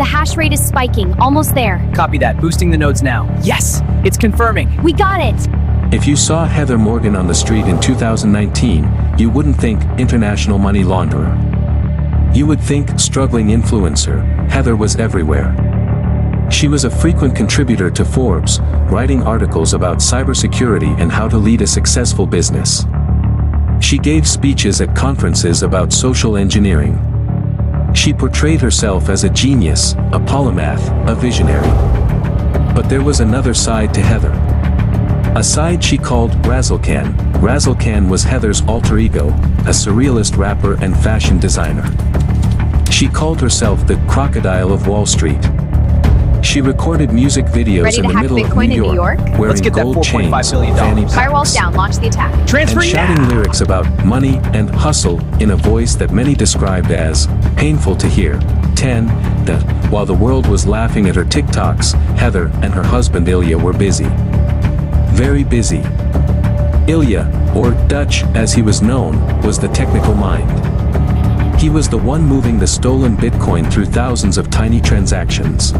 The hash rate is spiking, almost there. Copy that, boosting the nodes now. Yes, it's confirming. We got it! If you saw Heather Morgan on the street in 2019, you wouldn't think international money launderer. You would think struggling influencer. Heather was everywhere. She was a frequent contributor to Forbes, writing articles about cybersecurity and how to lead a successful business. She gave speeches at conferences about social engineering. She portrayed herself as a genius, a polymath, a visionary. But there was another side to Heather. A side she called Razzlekhan. Razzlekhan was Heather's alter ego, a surrealist rapper and fashion designer. She called herself the Crocodile of Wall Street. She recorded music videos in the middle of New York, wearing gold chains, fanny packs, Firewalls down, launch the attack. Transfer and shouting lyrics about money and hustle in a voice that many described as painful to hear. 10. That, while the world was laughing at her TikToks, Heather and her husband Ilya were busy. Very busy. Ilya, or Dutch as he was known, was the technical mind. He was the one moving the stolen Bitcoin through thousands of tiny transactions.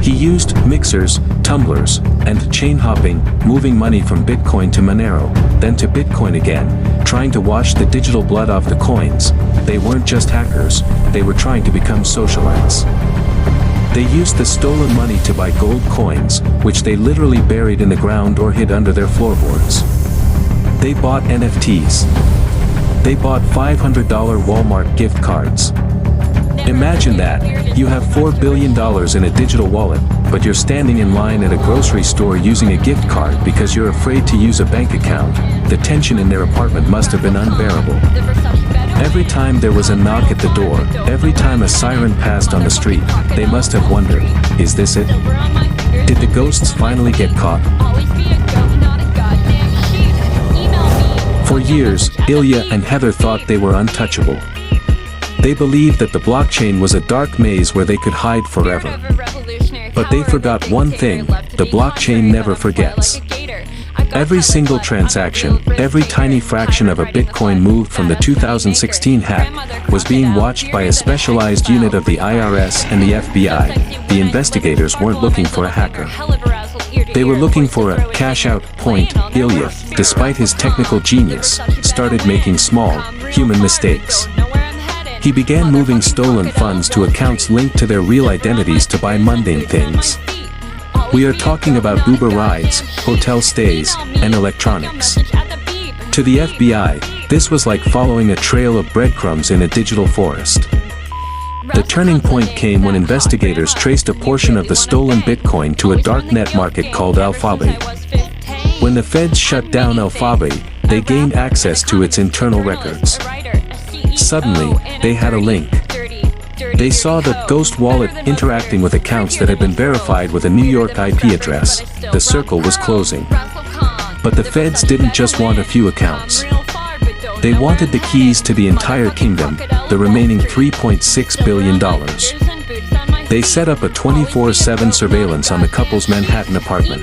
He used mixers, tumblers, and chain hopping, moving money from Bitcoin to Monero, then to Bitcoin again, trying to wash the digital blood off the coins. They weren't just hackers, they were trying to become socialites. They used the stolen money to buy gold coins, which they literally buried in the ground or hid under their floorboards. They bought NFTs. They bought $500 Walmart gift cards. Imagine that, you have $4 billion in a digital wallet, but you're standing in line at a grocery store using a gift card because you're afraid to use a bank account. The tension in their apartment must have been unbearable. Every time there was a knock at the door, every time a siren passed on the street, they must have wondered, is this it? Did the ghosts finally get caught? For years, Ilya and Heather thought they were untouchable. They believed that the blockchain was a dark maze where they could hide forever. But they forgot one thing, the blockchain never forgets. Every single transaction, every tiny fraction of a Bitcoin moved from the 2016 hack, was being watched by a specialized unit of the IRS and the FBI. The investigators weren't looking for a hacker. They were looking for a cash-out point. Ilya, despite his technical genius, started making small, human mistakes. He began moving stolen funds to accounts linked to their real identities to buy mundane things. We are talking about Uber rides, hotel stays, and electronics. To the FBI, this was like following a trail of breadcrumbs in a digital forest. The turning point came when investigators traced a portion of the stolen Bitcoin to a darknet market called Alphabet. When the feds shut down Alphabet, they gained access to its internal records. Suddenly, they had a link. They saw the ghost wallet interacting with accounts that had been verified with a New York IP address. The circle was closing. But the feds didn't just want a few accounts. They wanted the keys to the entire kingdom, the remaining $3.6 billion. They set up a 24/7 surveillance on the couple's Manhattan apartment.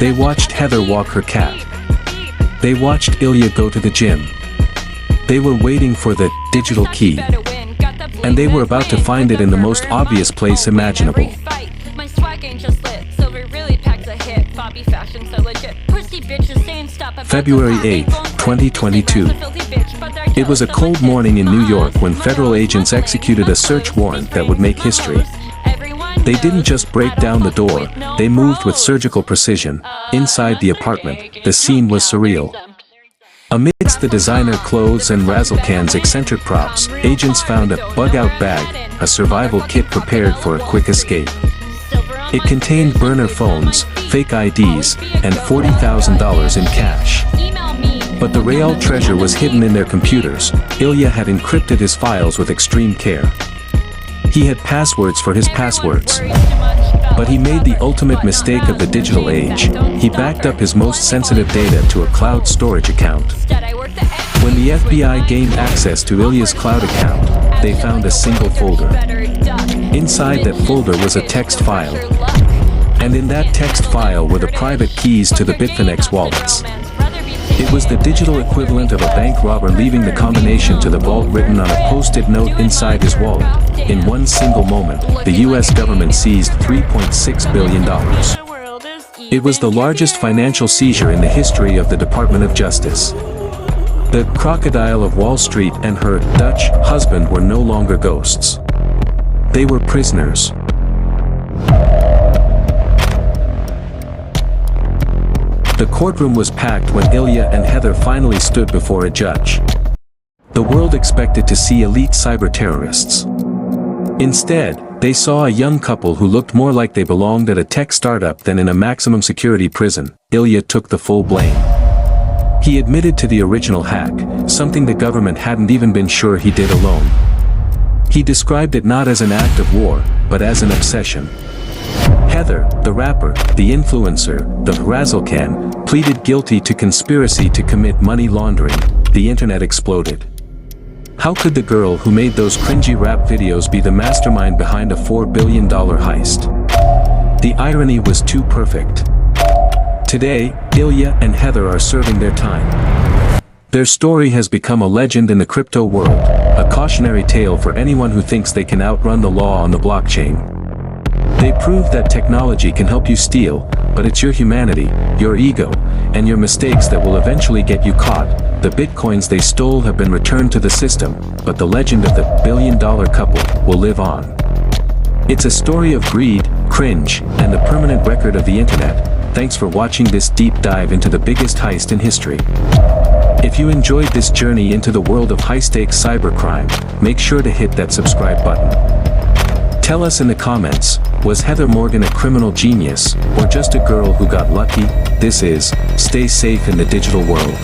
They watched Heather walk her cat. They watched Ilya go to the gym. They were waiting for the digital key. And they were about to find it in the most obvious place imaginable. February 8, 2022. It was a cold morning in New York when federal agents executed a search warrant that would make history. They didn't just break down the door, they moved with surgical precision. Inside the apartment, the scene was surreal. Amidst the designer clothes and Razzlekhan's eccentric props, agents found a bug-out bag, a survival kit prepared for a quick escape. It contained burner phones, fake IDs, and $40,000 in cash. But the real treasure was hidden in their computers. Ilya had encrypted his files with extreme care. He had passwords for his passwords. But he made the ultimate mistake of the digital age. He backed up his most sensitive data to a cloud storage account. When the FBI gained access to Ilya's cloud account, they found a single folder. Inside that folder was a text file. And in that text file were the private keys to the Bitfinex wallets. It was the digital equivalent of a bank robber leaving the combination to the vault written on a post-it note inside his wallet. In one single moment, the US government seized $3.6 billion. It was the largest financial seizure in the history of the Department of Justice. The Crocodile of Wall Street and her Dutch husband were no longer ghosts. They were prisoners. The courtroom was packed when Ilya and Heather finally stood before a judge. The world expected to see elite cyber terrorists. Instead, they saw a young couple who looked more like they belonged at a tech startup than in a maximum security prison. Ilya took the full blame. He admitted to the original hack, something the government hadn't even been sure he did alone. He described it not as an act of war, but as an obsession. Heather, the rapper, the influencer, the Razzlekhan, pleaded guilty to conspiracy to commit money laundering. The internet exploded. How could the girl who made those cringy rap videos be the mastermind behind a $4 billion heist? The irony was too perfect. Today, Ilya and Heather are serving their time. Their story has become a legend in the crypto world, a cautionary tale for anyone who thinks they can outrun the law on the blockchain. They prove that technology can help you steal, but it's your humanity, your ego, and your mistakes that will eventually get you caught. The bitcoins they stole have been returned to the system, but the legend of the billion-dollar couple will live on. It's a story of greed, cringe, and the permanent record of the internet. Thanks for watching this deep dive into the biggest heist in history. If you enjoyed this journey into the world of high-stakes cybercrime, make sure to hit that subscribe button. Tell us in the comments, was Heather Morgan a criminal genius, or just a girl who got lucky? This is, Stay Safe in the Digital World.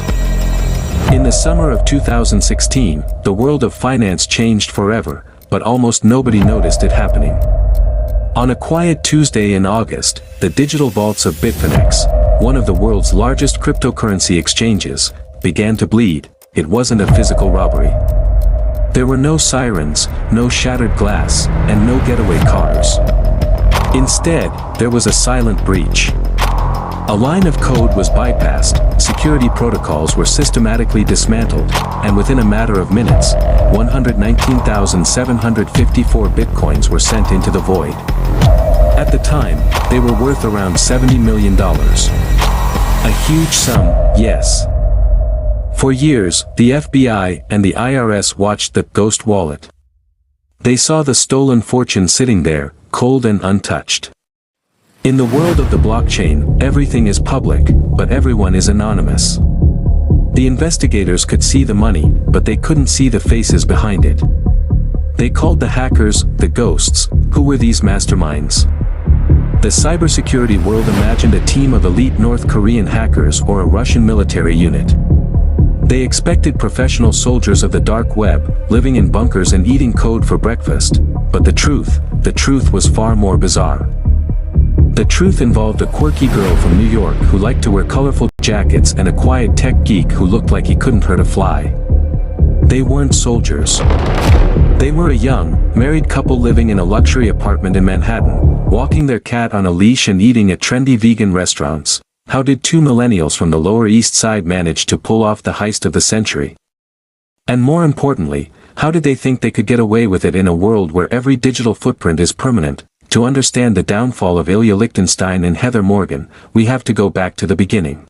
In the summer of 2016, the world of finance changed forever, but almost nobody noticed it happening. On a quiet Tuesday in August, the digital vaults of Bitfinex, one of the world's largest cryptocurrency exchanges, began to bleed. It wasn't a physical robbery. There were no sirens, no shattered glass, and no getaway cars. Instead, there was a silent breach. A line of code was bypassed, security protocols were systematically dismantled, and within a matter of minutes, 119,754 bitcoins were sent into the void. At the time, they were worth around $70 million. A huge sum, yes. For years, the FBI and the IRS watched the ghost wallet. They saw the stolen fortune sitting there, cold and untouched. In the world of the blockchain, everything is public, but everyone is anonymous. The investigators could see the money, but they couldn't see the faces behind it. They called the hackers, the ghosts. Who were these masterminds? The cybersecurity world imagined a team of elite North Korean hackers or a Russian military unit. They expected professional soldiers of the dark web, living in bunkers and eating code for breakfast. But the truth was far more bizarre. The truth involved a quirky girl from New York who liked to wear colorful jackets and a quiet tech geek who looked like he couldn't hurt a fly. They weren't soldiers. They were a young, married couple living in a luxury apartment in Manhattan, walking their cat on a leash and eating at trendy vegan restaurants. How did two millennials from the Lower East Side manage to pull off the heist of the century? And more importantly, how did they think they could get away with it in a world where every digital footprint is permanent? To understand the downfall of Ilya Lichtenstein and Heather Morgan, we have to go back to the beginning.